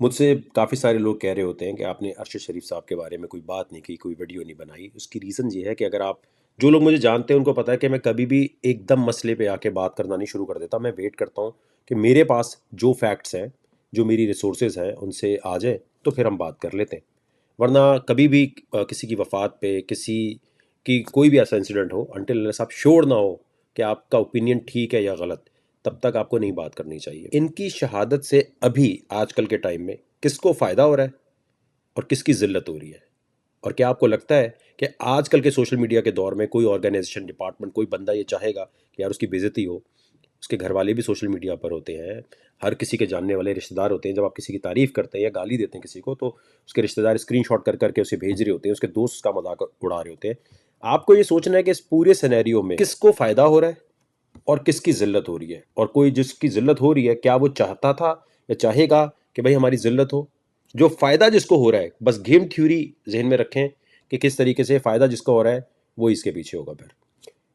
मुझसे काफ़ी सारे लोग कह रहे होते हैं कि आपने अरशद शरीफ साहब के बारे में कोई बात नहीं की, कोई वीडियो नहीं बनाई। उसकी रीज़न ये है कि अगर आप जो लोग मुझे जानते हैं उनको पता है कि मैं कभी भी एकदम मसले पे आके बात करना नहीं शुरू कर देता। मैं वेट करता हूँ कि मेरे पास जो फैक्ट्स हैं, जो मेरी रिसोर्सेज हैं, उनसे आ जाए तो फिर हम बात कर लेते हैं। वरना कभी भी किसी की वफ़ात पे, किसी की कोई भी ऐसा इंसिडेंट हो, अनटिल अनलेस आप श्योर ना हो कि आपका ओपिनियन ठीक है या गलत, तब तक आपको नहीं बात करनी चाहिए। इनकी शहादत से अभी आजकल के टाइम में किसको फ़ायदा हो रहा है और किसकी ज़िल्लत हो रही है? और क्या आपको लगता है कि आजकल के सोशल मीडिया के दौर में कोई ऑर्गेनाइजेशन, डिपार्टमेंट, कोई बंदा ये चाहेगा कि यार उसकी बेइज्जती हो? उसके घर वाले भी सोशल मीडिया पर होते हैं, हर किसी के जानने वाले रिश्तेदार होते हैं। जब आप किसी की तारीफ़ करते हैं या गाली देते हैं किसी को, तो उसके रिश्तेदार स्क्रीनशॉट कर करके उसे भेज रहे होते हैं, उसके दोस्त उसका मज़ाक उड़ा रहे होते हैं। आपको ये सोचना है कि इस पूरे सिनेरियो में किसको फ़ायदा हो रहा है और किसकी ज़िल्लत हो रही है? और कोई जिसकी ज़िल्लत हो रही है, क्या वो चाहता था या चाहेगा कि भाई हमारी ज़िल्लत हो? जो फ़ायदा जिसको हो रहा है, बस गेम थ्योरी ज़हन में रखें कि किस तरीके से फ़ायदा जिसको हो रहा है, वो इसके पीछे होगा फिर।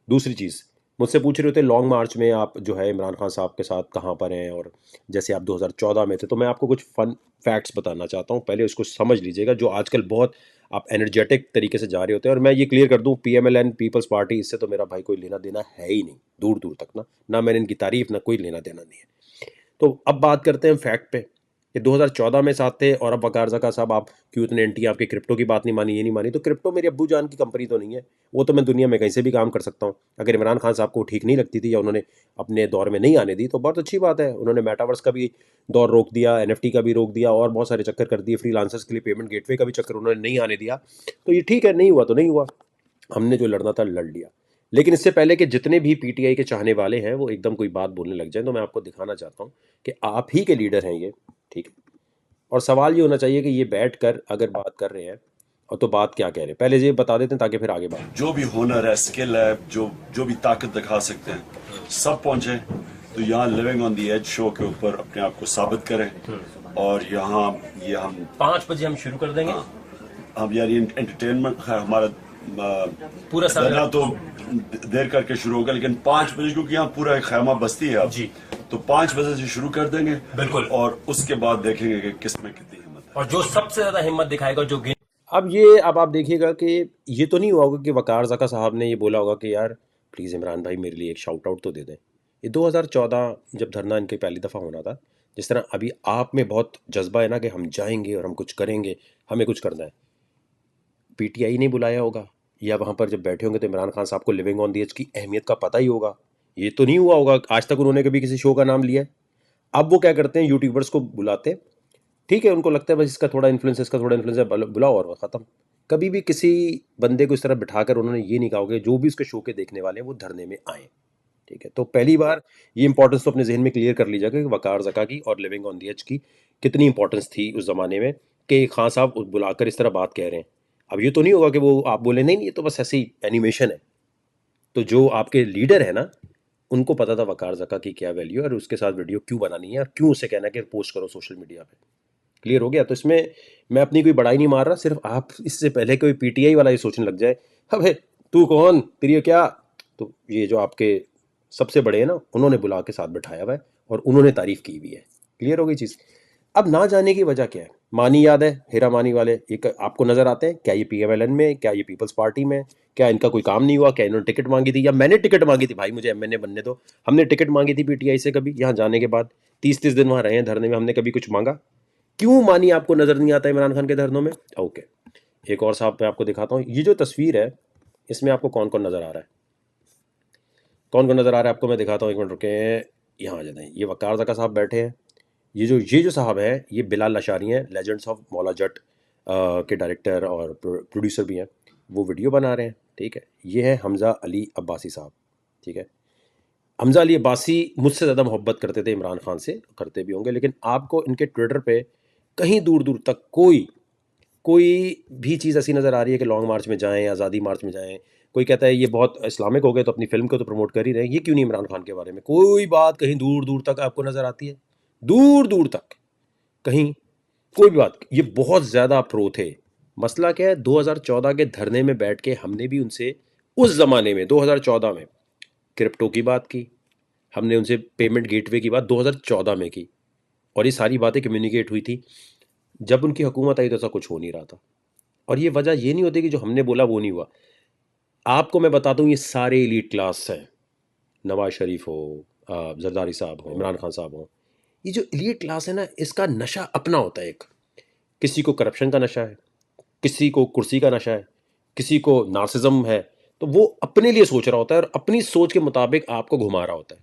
दूसरी चीज़, मुझसे पूछ रहे होते लॉन्ग मार्च में आप जो है इमरान खान साहब के साथ कहाँ पर हैं, और जैसे आप 2014 में थे, तो मैं आपको कुछ फन फैक्ट्स बताना चाहता हूँ। पहले उसको समझ लीजिएगा। जो आजकल बहुत आप एनर्जेटिक तरीके से जा रहे होते हैं, और मैं ये क्लियर कर दूँ, पीएमएलएन, पीपल्स पार्टी, इससे तो मेरा भाई कोई लेना देना है ही नहीं, दूर दूर तक ना मैंने इनकी तारीफ, ना कोई लेना देना नहीं है। तो अब बात करते हैं फैक्ट पे कि 2014 में साथ थे, और अब वकार जका साहब आप क्यों इतने एंटी, आपके क्रिप्टो की बात नहीं मानी, ये नहीं मानी। तो क्रिप्टो मेरे अब्बू जान की कंपनी तो नहीं है, वो तो मैं दुनिया में कहीं से भी काम कर सकता हूँ। अगर इमरान खान साहब को ठीक नहीं लगती थी या उन्होंने अपने दौर में नहीं आने दी, तो बहुत अच्छी बात है। उन्होंने मेटावर्स का भी दौर रोक दिया, एनएफटी का भी रोक दिया, और बहुत सारे चक्कर कर दिए, फ्रीलांसर्स के लिए पेमेंट गेटवे का भी चक्कर उन्होंने नहीं आने दिया। तो ये ठीक है, नहीं हुआ तो नहीं हुआ, हमने जो लड़ना था लड़ लिया। लेकिन इससे पहले कि जितने भी पीटीआई के चाहने वाले हैं वो एकदम कोई बात बोलने लग जाए, तो मैं आपको दिखाना चाहता हूँ कि आप ही के लीडर हैं ये, ठीक है। और सवाल ये होना चाहिए कि ये बैठ कर अगर बात कर रहे हैं, और तो बात क्या कह रहे हैं, पहले ये बता देते हैं ताकि फिर आगे बात। जो भी हुनर है, स्किल है, जो जो भी ताकत दिखा सकते हैं, सब पहुंचे। तो यहाँ living on the edge show के ऊपर अपने आप को साबित करें। और यहाँ ये हम 5 बजे हम शुरू कर देंगे। हम यार ये एंटरटेनमेंट है हमारा। पूरा साल धरना तो देर करके शुरू होगा, लेकिन 5 बजे, क्योंकि यहाँ पूरा एक खैमा बस्ती है अब जी। तो 5 बजे से शुरू कर देंगे। बिल्कुल। और उसके बाद देखेंगे कि किस में कितनी हिम्मत है। और जो सबसे ज्यादा हिम्मत दिखाएगा, जो गेम, अब आप देखिएगा कि ये तो नहीं हुआ होगा कि वकार जका साहब ने ये बोला होगा कि यार प्लीज़ इमरान भाई मेरे लिए एक शाउट आउट तो दे दें। ये 2014 जब धरना इनके पहली दफ़ा होना था, जिस तरह अभी आप में बहुत जज्बा है ना कि हम जाएंगे और हम कुछ करेंगे, हमें कुछ करना है, पीटीआई ने बुलाया होगा, या वहाँ पर जब बैठे होंगे तो इमरान खान साहब को लिविंग ऑन दी एज की अहमियत का पता ही होगा। ये तो नहीं हुआ होगा आज तक उन्होंने कभी किसी शो का नाम लिया है। अब वो क्या करते हैं, यूट्यूबर्स को बुलाते हैं, ठीक है, उनको लगता है बस इसका थोड़ा इन्फ्लुएंस है, इसका थोड़ा इन्फ्लुएंस है, बुलाओ और ख़त्म। कभी भी किसी बंदे को इस तरह बिठाकर उन्होंने ये नहीं कहा होगा कि जो भी उसके शो के देखने वाले हैं वो धरने में आए, ठीक है। तो पहली बार ये इंपॉर्टेंस तो अपने जहन में क्लियर कर लीजिएगा कि वकार जका की और लिविंग ऑन दी एज की कितनी इंपॉर्टेंस थी उस ज़माने में, कि खान साहब बुलाकर इस तरह बात कह रहे हैं। अब ये तो नहीं होगा कि वो आप बोले नहीं नहीं, ये तो बस ऐसी एनिमेशन है। तो जो आपके लीडर है ना, उनको पता था वकार जका की क्या वैल्यू है और उसके साथ वीडियो क्यों बनानी है और क्यों उसे कहना है कि पोस्ट करो सोशल मीडिया पे। क्लियर हो गया? तो इसमें मैं अपनी कोई बड़ाई नहीं मार रहा, सिर्फ आप इससे पहले कोई पीटीआई वाला ये सोचने लग जाए, अबे तू कौन, तेरी ये क्या। तो ये जो आपके सबसे बड़े हैं ना, उन्होंने बुला के साथ बैठाया हुआ है और उन्होंने तारीफ की भी है। क्लियर हो गई चीज़? अब ना जाने की वजह क्या है? मानी याद है, हेरा मानी वाले एक आपको नजर आते हैं क्या? ये पीएमएलएन में, क्या ये पीपल्स पार्टी में, क्या इनका कोई काम नहीं हुआ? क्या इन्होंने टिकट मांगी थी या मैंने टिकट मांगी थी? भाई मुझे एमएनए बनने दो, हमने टिकट मांगी थी पीटीआई से कभी? यहाँ जाने के बाद 30-30 दिन वहाँ रहे हैं धरने में, हमने कभी कुछ मांगा? क्यों मानी आपको नजर नहीं आता इमरान खान के धरनों में? ओके, एक और साहब मैं आपको दिखाता हूँ। ये जो तस्वीर है, इसमें आपको कौन कौन नजर आ रहा है? कौन कौन नजर आ रहा है आपको? मैं दिखाता हूँ, एक मिनट रुके। यहाँ आ जाते हैं। ये वकार जका साहब बैठे हैं। ये जो साहब हैं, ये बिलाल लशारी हैं, लेजेंड्स ऑफ मौला जट के डायरेक्टर और प्रोड्यूसर भी हैं। वो वीडियो बना रहे हैं, ठीक है। ये है हमज़ा अली अब्बासी साहब, ठीक है। हमज़ा अली अब्बासी मुझसे ज़्यादा मोहब्बत करते थे इमरान खान से, करते भी होंगे, लेकिन आपको इनके ट्विटर पे कहीं दूर दूर तक कोई कोई भी चीज़ ऐसी नज़र आ रही है कि लॉन्ग मार्च में जाएं, आज़ादी मार्च में जाएं? कोई कहता है ये बहुत इस्लामिक हो गए तो अपनी फ़िल्म को तो प्रमोट कर ही रहे हैं, ये क्यों नहीं इमरान खान के बारे में कोई बात कहीं दूर दूर तक आपको नज़र आती है? दूर दूर तक कहीं कोई भी बात। ये बहुत ज़्यादा प्रो थे। मसला क्या है, 2014 के धरने में बैठ के हमने भी उनसे उस ज़माने में 2014 में क्रिप्टो की बात की, हमने उनसे पेमेंट गेटवे की बात 2014 में की, और ये सारी बातें कम्युनिकेट हुई थी। जब उनकी हुकूमत आई तो ऐसा कुछ हो नहीं रहा था। और ये वजह ये नहीं होती कि जो हमने बोला वो नहीं हुआ। आपको मैं बताता हूँ, ये सारे एलीट क्लास हैं, नवाज शरीफ हो, जरदारी साहब हो, इमरान खान साहब हो, ये जो एलीट क्लास है ना, इसका नशा अपना होता है। एक किसी को करप्शन का नशा है, किसी को कुर्सी का नशा है, किसी को नार्सिज्म है। तो वो अपने लिए सोच रहा होता है और अपनी सोच के मुताबिक आपको घुमा रहा होता है।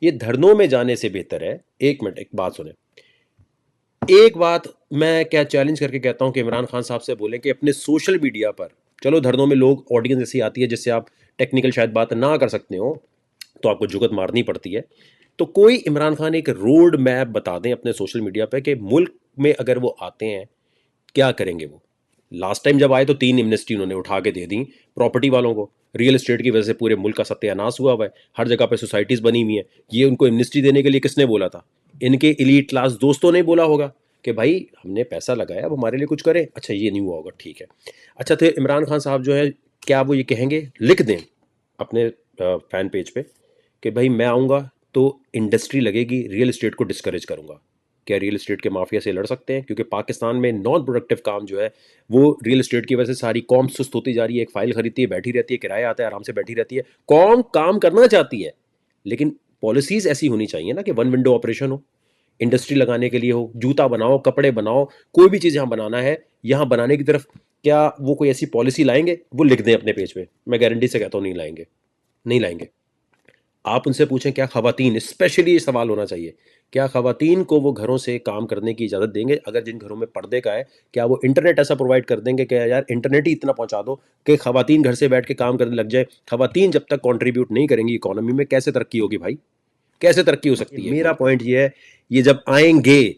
ये धरनों में जाने से बेहतर है। एक मिनट, एक बात सुने। एक बात मैं क्या चैलेंज करके कहता हूं कि इमरान खान साहब से बोलें कि अपने सोशल मीडिया पर, चलो धरनों में लोग ऑडियंस ऐसी आती है जिससे आप टेक्निकल शायद बात ना कर सकते हो, तो आपको जुगत मारनी पड़ती है। तो कोई इमरान खान एक रोड मैप बता दें अपने सोशल मीडिया पे कि मुल्क में अगर वो आते हैं क्या करेंगे वो। लास्ट टाइम जब आए तो 3 एमनेस्टी उन्होंने उठा के दे दी प्रॉपर्टी वालों को। रियल एस्टेट की वजह से पूरे मुल्क का सत्यानाश हुआ है, हर जगह पे सोसाइटीज बनी हुई हैं। ये उनको एमनेस्टी देने के लिए किसने बोला था? इनके एलीट क्लास दोस्तों ने बोला होगा कि भाई हमने पैसा लगाया, अब हमारे लिए कुछ करें। अच्छा, ये नहीं हुआ होगा, ठीक है। अच्छा, तो इमरान खान साहब जो है, क्या वो ये कहेंगे, लिख दें अपने फैन पेज पे कि भाई मैं आऊँगा तो इंडस्ट्री लगेगी, रियल एस्टेट को डिस्करेज करूँगा? क्या रियल एस्टेट के माफिया से लड़ सकते हैं? क्योंकि पाकिस्तान में नॉन प्रोडक्टिव काम जो है वो रियल एस्टेट की वजह से सारी कौम सुस्त होती जा रही है। एक फाइल खरीदती है, बैठी रहती है, किराया आता है, आराम से बैठी रहती है। कौम काम करना चाहती है, लेकिन पॉलिसीज ऐसी होनी चाहिए ना कि वन विंडो ऑपरेशन हो, इंडस्ट्री लगाने के लिए हो, जूता बनाओ, कपड़े बनाओ, कोई भी चीज़ यहाँ बनाना है, यहाँ बनाने की तरफ क्या वो कोई ऐसी पॉलिसी लाएंगे? वो लिख दें अपने पेज पे, मैं गारंटी से कहता हूँ नहीं लाएंगे, नहीं लाएंगे। आप उनसे पूछें क्या ख़वातीन, स्पेशली ये सवाल होना चाहिए, क्या ख़वातीन को वो घरों से काम करने की इजाज़त देंगे? अगर जिन घरों में पर्दे का है, क्या वो इंटरनेट ऐसा प्रोवाइड कर देंगे कि यार इंटरनेट ही इतना पहुंचा दो कि ख़वातीन घर से बैठ के काम करने लग जाए? ख़वातीन जब तक कंट्रीब्यूट नहीं करेंगी इकोनॉमी में, कैसे तरक्की होगी भाई? कैसे तरक्की हो सकती है? मेरा पॉइंट ये है, ये जब आएंगे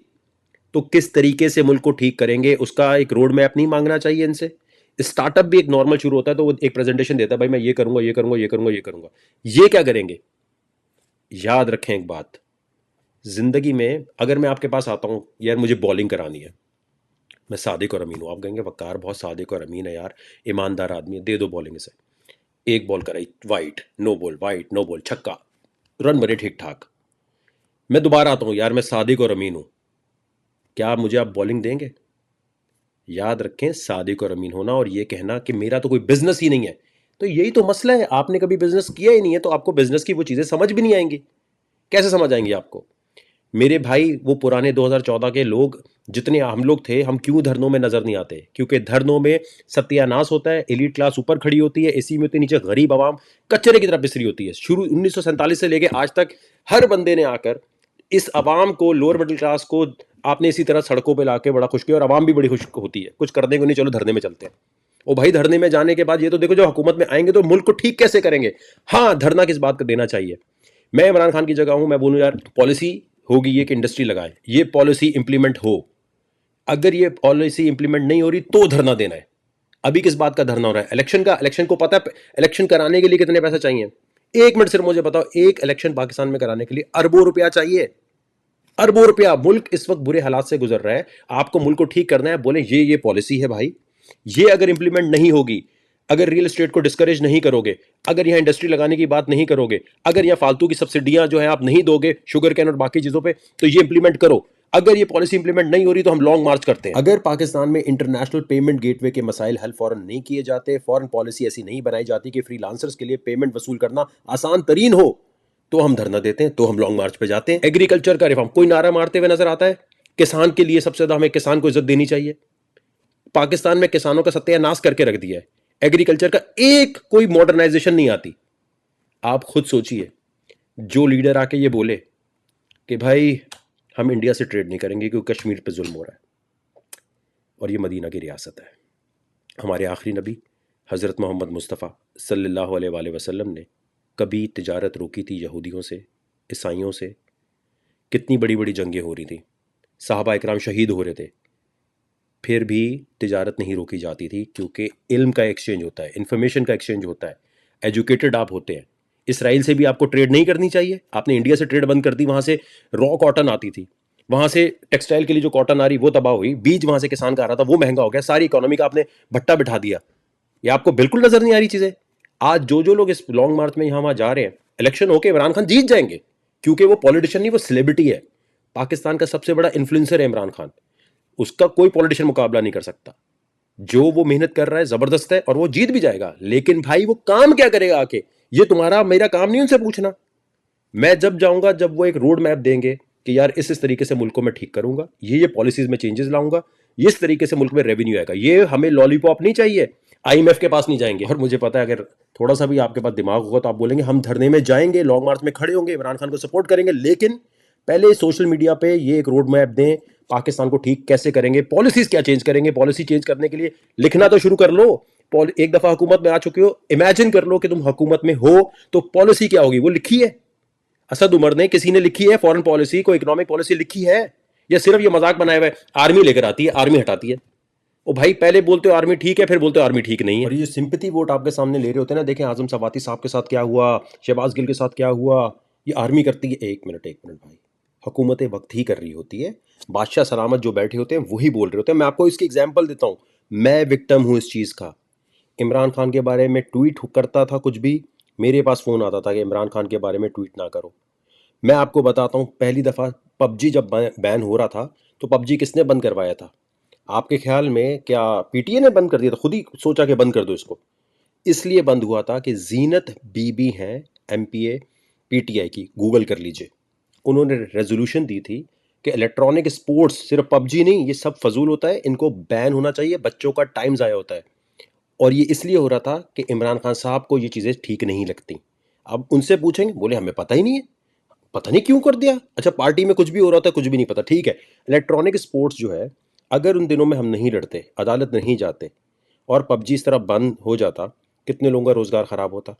तो किस तरीके से मुल्क को ठीक करेंगे, उसका एक रोड मैप नहीं मांगना चाहिए इनसे? स्टार्टअप भी एक नॉर्मल शुरू होता है तो वो एक प्रेजेंटेशन देता है, भाई मैं ये करूंगा, ये करूंगा, ये करूंगा, ये करूंगा। ये क्या करेंगे? याद रखें एक बात, जिंदगी में अगर मैं आपके पास आता हूं, यार मुझे बॉलिंग करानी है, मैं सादिक और अमीन हूं, आप कहेंगे वकार बहुत सादिक और अमीन है यार, ईमानदार आदमी है, दे दो बॉलिंग इसे। एक बॉल कराई, wide, no ball, wide, no ball, छक्का, रन बने ठीक ठाक। मैं दोबारा आता हूं, यार मैं सादिक और अमीन हूं, क्या मुझे आप बॉलिंग देंगे? याद रखें, सादिक और अमीन होना और ये कहना कि मेरा तो कोई बिजनेस ही नहीं है, तो यही तो मसला है। आपने कभी बिजनेस किया ही नहीं है तो आपको बिजनेस की वो चीजें समझ भी नहीं आएंगी। कैसे समझ आएंगी आपको? मेरे भाई, वो पुराने 2014 के लोग, जितने हम लोग थे, हम क्यों धरनों में नजर नहीं आते? क्योंकि धरनों में सत्यानाश होता है, एलीट क्लास ऊपर खड़ी होती है, एसी में होती है, नीचे गरीब आवाम कचरे की तरफ बिसरी होती है। शुरू 1947 से लेके आज तक हर बंदे ने आकर इस आवाम को, लोअर मिडिल क्लास को, आपने इसी तरह सड़कों पे लाके बड़ा खुश किया और आवाम भी बड़ी खुश होती है। कुछ करने को नहीं, चलो धरने में चलते हैं। ओ भाई, धरने में जाने के बाद ये तो देखो, जो हुकूमत में आएंगे तो मुल्क को ठीक कैसे करेंगे? हाँ, धरना किस बात का देना चाहिए? मैं इमरान खान की जगह हूं, मैं बोलूं यार पॉलिसी होगी ये कि इंडस्ट्री लगाए, ये पॉलिसी इंप्लीमेंट हो। अगर ये पॉलिसी इंप्लीमेंट नहीं हो रही तो धरना देना है। अभी किस बात का धरना हो रहा है? इलेक्शन का। इलेक्शन को पता है इलेक्शन कराने के लिए कितने पैसे चाहिए? एक मिनट सिर्फ मुझे बताओ, एक इलेक्शन पाकिस्तान में कराने के लिए अरबों रुपया चाहिए, अरबों रुपया। मुल्क इस वक्त बुरे हालात से गुजर रहा है, आपको मुल्क को ठीक करना है, बोले ये पॉलिसी है भाई, ये अगर इंप्लीमेंट नहीं होगी, अगर रियल एस्टेट को डिस्करेज नहीं करोगे, अगर यहां इंडस्ट्री लगाने की बात नहीं करोगे, अगर यहां फालतू की सब्सिडियां जो है आप नहीं दोगे शुगर कैन और बाकी चीजों पे, तो ये इंप्लीमेंट करो। अगर ये पॉलिसी इंप्लीमेंट नहीं हो रही तो हम लॉन्ग मार्च करते हैं। अगर पाकिस्तान में इंटरनेशनल पेमेंट गेटवे के मसाइल हल फौरन नहीं किए जाते, फौरन पॉलिसी ऐसी नहीं बनाई जाती कि फ्रीलांसर्स के लिए पेमेंट वसूल करना आसान तरीन हो, तो हम धरना देते हैं, तो हम लॉन्ग मार्च पे जाते हैं। एग्रीकल्चर का रिफॉर्म, कोई नारा मारते हुए नजर आता है? किसान के लिए सबसे ज्यादा हमें किसान को इज्जत देनी चाहिए। पाकिस्तान में किसानों का सत्यानाश करके रख दिया है, एग्रीकल्चर का एक कोई मॉडर्नाइजेशन नहीं आती। आप खुद सोचिए, जो लीडर आके ये बोले कि भाई हम इंडिया से ट्रेड नहीं करेंगे क्योंकि कश्मीर पे जुल्म हो रहा है, और ये मदीना की रियासत है, हमारे आखिरी नबी हज़रत मोहम्मद मुस्तफ़ा सल्लल्लाहु अलैहि वसल्लम ने कभी तिजारत रोकी थी यहूदियों से, ईसाइयों से? कितनी बड़ी बड़ी जंगें हो रही थी, सहाबा इकराम शहीद हो रहे थे, फिर भी तिजारत नहीं रोकी जाती थी, क्योंकि इल्म का एक्सचेंज होता है, इन्फॉर्मेशन का एक्सचेंज होता है, एजुकेटेड आप होते हैं। इसराइल से भी आपको ट्रेड नहीं करनी चाहिए? आपने इंडिया से ट्रेड बंद कर दी, वहाँ से रॉ कॉटन आती थी, वहाँ से टेक्सटाइल के लिए जो कॉटन आ रही वो तबाह हुई, बीज वहाँ से किसान का आ रहा था वो महंगा हो गया, सारी इकोनॉमी का आपने भट्टा बिठा दिया। ये आपको बिल्कुल नजर नहीं आ रही चीजें? आज जो लोग इस लॉन्ग मार्च में यहाँ वहाँ जा रहे हैं, इलेक्शन होके इमरान खान जीत जाएंगे, क्योंकि वो पॉलिटिशियन नहीं, वो सेलिब्रिटी है। पाकिस्तान का सबसे बड़ा इन्फ्लुएंसर है इमरान खान। उसका कोई पॉलिटिशियन मुकाबला नहीं कर सकता। जो वो मेहनत कर रहा है जबरदस्त है और वो जीत भी जाएगा, लेकिन भाई वो काम क्या करेगा आके, ये तुम्हारा मेरा काम नहीं उनसे पूछना। मैं जब जाऊंगा जब वो एक रोड मैप देंगे कि यार इस तरीके से मुल्क को मैं ठीक करूंगा, ये पॉलिसीज में चेंजेस लाऊंगा, इस तरीके से मुल्क में रेवेन्यू आएगा, ये हमें लॉलीपॉप नहीं चाहिए, आईएमएफ के पास नहीं जाएंगे। और मुझे पता है अगर थोड़ा सा भी आपके पास दिमाग होगा तो आप बोलेंगे हम धरने में जाएंगे, लॉन्ग मार्च में खड़े होंगे, इमरान खान को सपोर्ट करेंगे, लेकिन पहले सोशल मीडिया पे ये एक रोड मैप दें, पाकिस्तान को ठीक कैसे करेंगे, पॉलिसीज क्या चेंज करेंगे, पॉलिसी चेंज करने के लिए लिखना तो शुरू कर लो। एक दफा हुकूमत में आ चुके हो, इमेजिन कर लो कि तुम हुकूमत में हो तो पॉलिसी क्या होगी, वो लिखी है असद उमर ने, किसी ने लिखी है फॉरेन पॉलिसी, कोई इकोनॉमिक पॉलिसी लिखी है, या सिर्फ ये मजाक बनाया हुआ है आर्मी लेकर आती है, आर्मी हटाती है। ओ भाई पहले बोलते हो आर्मी ठीक है, फिर बोलते हो आर्मी ठीक नहीं है। और ये सिंपैथी वोट आपके सामने ले रहे होते हैं ना, देखें आजम सवाती साहब के साथ क्या हुआ, शहबाज गिल के साथ क्या हुआ, ये आर्मी करती है। एक मिनट भाई, हुकूमतें वक्त ही कर रही होती है, बादशाह सलामत जो बैठे होते हैं वही बोल रहे होते हैं। मैं आपको इसकी एग्जाम्पल देता हूँ, मैं विक्टिम हूँ इस चीज़ का। इमरान खान के बारे में ट्वीट करता था कुछ भी, मेरे पास फ़ोन आता था कि इमरान खान के बारे में ट्वीट ना करो। मैं आपको बताता हूँ, पहली दफ़ा पबजी जब बैन हो रहा था तो पबजी किसने बंद करवाया था? आपके ख्याल में क्या पीटीए ने बंद कर दिया था? खुद ही सोचा कि बंद कर दो इसको। इसलिए बंद हुआ था कि जीनत बीबी हैं एमपीए पीटीआई की, गूगल कर लीजिए। उन्होंने रेजोल्यूशन दी थी कि इलेक्ट्रॉनिक स्पोर्ट्स, सिर्फ पबजी नहीं, ये सब फजूल होता है, इनको बैन होना चाहिए, बच्चों का टाइम ज़ाया होता है। और ये इसलिए हो रहा था कि इमरान खान साहब को ये चीज़ें ठीक नहीं लगती। अब उनसे पूछेंगे, बोले हमें पता ही नहीं है, पता नहीं क्यों कर दिया। अच्छा पार्टी में कुछ भी हो रहा था, कुछ भी नहीं पता, ठीक है। इलेक्ट्रॉनिक स्पोर्ट्स जो है, अगर उन दिनों में हम नहीं लड़ते, अदालत नहीं जाते और पबजी इस तरह बंद हो जाता, कितने लोगों का रोज़गार ख़राब होता,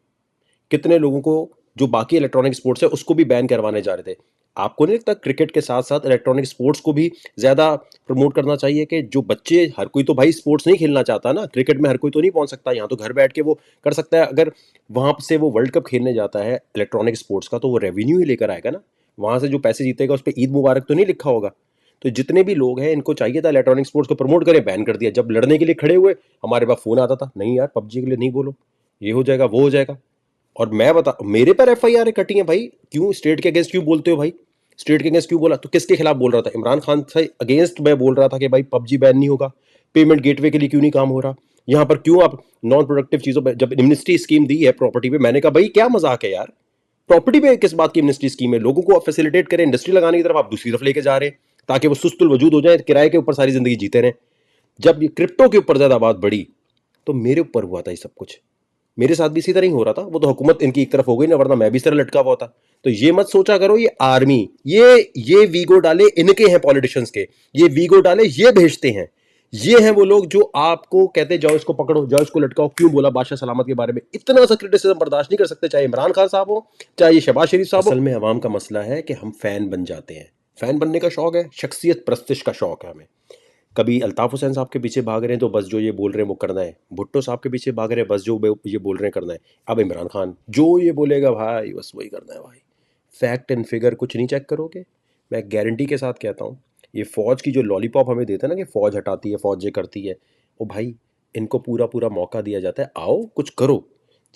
कितने लोगों को जो बाकी इलेक्ट्रॉनिक स्पोर्ट्स है उसको भी बैन करवाने जा रहे थे। आपको नहीं लगता क्रिकेट के साथ साथ इलेक्ट्रॉनिक स्पोर्ट्स को भी ज़्यादा प्रमोट करना चाहिए कि जो बच्चे, हर कोई तो भाई स्पोर्ट्स नहीं खेलना चाहता ना, क्रिकेट में हर कोई तो नहीं पहुंच सकता, यहाँ तो घर बैठ के वो कर सकता है। अगर वहाँ से वो वर्ल्ड कप खेलने जाता है इलेक्ट्रॉनिक स्पोर्ट्स का, तो वो रेवेन्यू ही लेकर आएगा ना, वहाँ से जो पैसे जीतेगा उस पर ईद मुबारक तो नहीं लिखा होगा। तो जितने भी लोग हैं इनको चाहिए था इलेक्ट्रॉनिक स्पोर्ट्स को प्रमोट करें, बैन कर दिया। जब लड़ने के लिए खड़े हुए हमारे पास फ़ोन आता था, नहीं यार पबजी के लिए नहीं बोलो, ये हो जाएगा वो हो जाएगा। और मैं बता, मेरे पर एफआईआर कटी है भाई, क्यों स्टेट के अगेंस्ट क्यों बोलते हो भाई, स्टेट के अगेंस्ट क्यों बोला? तो किसके खिलाफ बोल रहा था? इमरान खान से अगेंस्ट मैं बोल रहा था कि भाई पबजी बैन नहीं होगा। पेमेंट गेटवे के लिए क्यों नहीं काम हो रहा? यहाँ पर क्यों आप नॉन प्रोडक्टिव चीजों पर, जब एमनेस्टी स्कीम दी है प्रॉपर्टी पे, मैंने कहा भाई क्या मजाक है यार, प्रॉपर्टी पे किस बात की एमनेस्टी स्कीम है? लोगों को फैसिलिटेट करें इंडस्ट्री लगाने की तरफ, आप दूसरी तरफ लेके जा रहे हैं ताकि वो सुस्तुल वजूद हो जाए, किराए के ऊपर सारी जिंदगी जीते रहें। जब ये क्रिप्टो के ऊपर ज्यादा बात बढ़ी तो मेरे ऊपर हुआ था ये सब कुछ, मेरे साथ भी इसी तरह ही हो रहा था। वो तो हुकूमत इनकी एक तरफ हो गई ना, वरना मैं भी इस तरह लटका हुआ था। तो ये मत सोचा करो ये आर्मी, ये वीगो डाले इनके हैं पॉलिटिशियंस के, ये वीगो डाले ये भेजते हैं, ये हैं वो लोग जो आपको कहते जाओ इसको पकड़ो, जाओ इसको लटकाओ। क्यों बोला बादशाह सलामत के बारे में? इतना सा क्रिटिसिज्म बर्दाश्त नहीं कर सकते, चाहे इमरान खान साहब हो, चाहे ये शहबाज शरीफ साहब हो। असल में अवाम का मसला है कि हम फैन बन जाते हैं। फैन बनने का शौक है, शख्सियत परस्तिश का शौक है हमें। कभी अल्ताफ हुसैन साहब के पीछे भाग रहे हैं तो बस जो ये बोल रहे हैं वो करना है, भुट्टो साहब के पीछे भाग रहे हैं बस जो ये बोल रहे हैं करना है। अब इमरान खान जो ये बोलेगा भाई बस वही करना है भाई। फैक्ट एंड फिगर कुछ नहीं चेक करोगे। मैं गारंटी के साथ कहता हूँ, ये फ़ौज की जो लॉलीपॉप हमें देते हैं ना कि फ़ौज हटाती है, फ़ौज ये करती है, वो भाई इनको पूरा पूरा मौका दिया जाता है, आओ कुछ करो।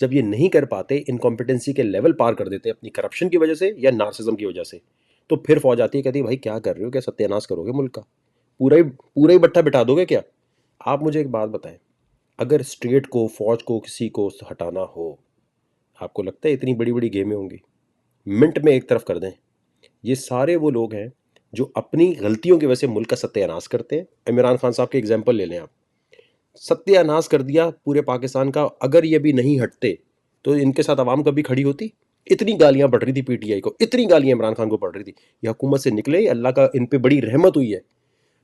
जब ये नहीं कर पाते, इनकॉम्पिटेंसी के लेवल पार कर देते हैं अपनी करप्शन की वजह से या नार्सिज्म की वजह से, तो फिर फ़ौज आती है, कहती है भाई क्या कर रहे हो, क्या सत्यानाश करोगे मुल्क का, पूरा ही बट्टा बिठा दोगे क्या? आप मुझे एक बात बताएं, अगर स्टेट को, फौज को, किसी को हटाना हो, आपको लगता है इतनी बड़ी बड़ी गेमें होंगी? मिनट में एक तरफ कर दें। ये सारे वो लोग हैं जो अपनी गलतियों की वजह से मुल्क का सत्यानाश करते हैं। इमरान खान साहब के एग्जाम्पल ले लें आप, सत्यानाश कर दिया पूरे पाकिस्तान का। अगर ये भी नहीं हटते तो इनके साथ आवाम कभी खड़ी होती? इतनी गालियां पड़ रही थी पीटीआई को, इतनी गालियां इमरान खान को पड़ रही थी, ये हुकूमत से निकले, अल्लाह का इन पे बड़ी रहमत हुई है।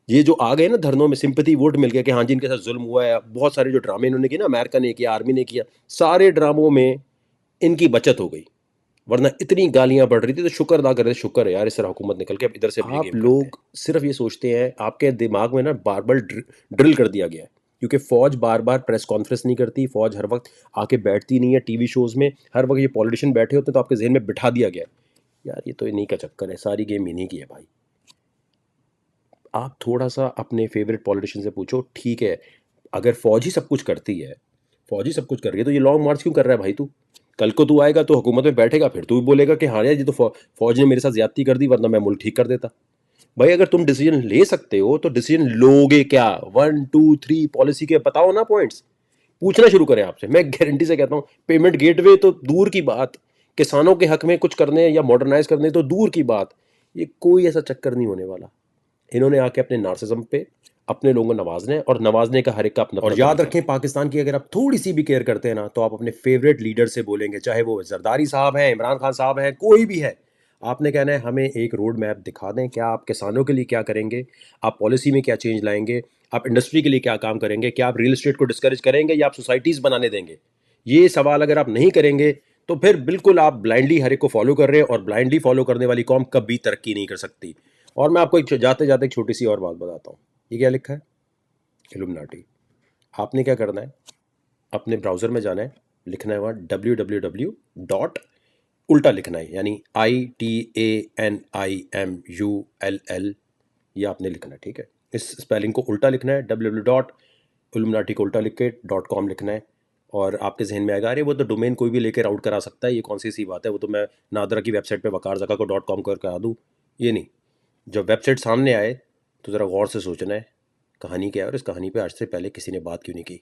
ये जो आ गए ना धरनों में, सिंपैथी वोट मिल गया कि हाँ जी इनके साथ जुल्म हुआ है। बहुत सारे जो ड्रामे इन्होंने किए ना, अमेरिका ने किया, आर्मी ने किया, सारे ड्रामों में इनकी बचत हो गई, वरना इतनी गालियां बढ़ रही थी। तो शुक्र अदा कर रहे, शुक्र है यार इस तरह हुकूमत निकल के अब इधर से आप लोग सिर्फ ये सोचते हैं, आपके दिमाग में ना बार बार ड्रिल कर दिया गया है, क्योंकि फौज बार बार प्रेस कॉन्फ्रेंस नहीं करती, फौज हर वक्त आके बैठती नहीं है टीवी शोज में, हर वक्त ये पॉलिटिशियन बैठे होते हैं, तो आपके जहन में बिठा दिया गया है यार ये तो इन्हीं का चक्कर है, सारी गेम इन्हीं की है भाई। आप थोड़ा सा अपने फेवरेट पॉलिटिशियन से पूछो, ठीक है अगर फौज ही सब कुछ करती है, फौज ही सब कुछ कर रही है, तो ये लॉन्ग मार्च क्यों कर रहा है भाई? तू कल को तू आएगा तो हुकूमत में बैठेगा, फिर तू भी बोलेगा कि हाँ यार ये तो फौज ने मेरे साथ ज्यादती कर दी, वरना मैं मुल्क ठीक कर देता। भाई अगर तुम डिसीजन ले सकते हो तो डिसीजन लोगे क्या? 1 2 3 पॉलिसी के बताओ ना पॉइंट्स, पूछना शुरू करें आपसे। मैं गारंटी से कहता हूं पेमेंट गेटवे तो दूर की बात, किसानों के हक में कुछ करने या मॉडर्नाइज करने तो दूर की बात, ये कोई ऐसा चक्कर नहीं होने वाला। इन्होंने आके अपने नार्सिज्म पे अपने लोगों को नवाजने और नवाजने का हर एक का अपना। और याद रखें पाकिस्तान की अगर आप थोड़ी सी भी केयर करते हैं ना तो आप अपने फेवरेट लीडर से बोलेंगे, चाहे वो जरदारी साहब हैं, इमरान खान साहब हैं, कोई भी है। आपने कहना है हमें एक रोड मैप दिखा दें, क्या आप किसानों के लिए क्या करेंगे, आप पॉलिसी में क्या चेंज लाएंगे, आप इंडस्ट्री के लिए क्या काम करेंगे, क्या आप रियल एस्टेट को डिस्करेज करेंगे या आप सोसाइटीज़ बनाने देंगे। ये सवाल अगर आप नहीं करेंगे तो फिर बिल्कुल आप ब्लाइंडली हर एक को फॉलो कर रहे हैं, और ब्लाइंडली फॉलो करने वाली कौम कभी तरक्की नहीं कर सकती। और मैं आपको एक जाते जाते एक छोटी सी और बात बताता हूँ। ये क्या लिखा है? इल्यूमिनाटी। आपने क्या करना है, अपने ब्राउज़र में जाना है, लिखना है वहाँ www डॉट, उल्टा लिखना है यानी ITANIMULL, ये आपने लिखना है, ठीक है। इस स्पेलिंग को उल्टा लिखना है, www डॉट इल्यूमिनाटी को उल्टा लिख के .com लिखना है। और आपके जहन में आएगा अरे वो तो डोमेन कोई भी लेकर आउट करा सकता है, ये कौन सी बात है, वो तो मैं नादरा की वेबसाइट पे वकार जका को .com कर करा दूँ। ये नहीं, जब वेबसाइट सामने आए तो ज़रा गौर से सोचना है कहानी क्या है और इस कहानी पे आज से पहले किसी ने बात क्यों नहीं की।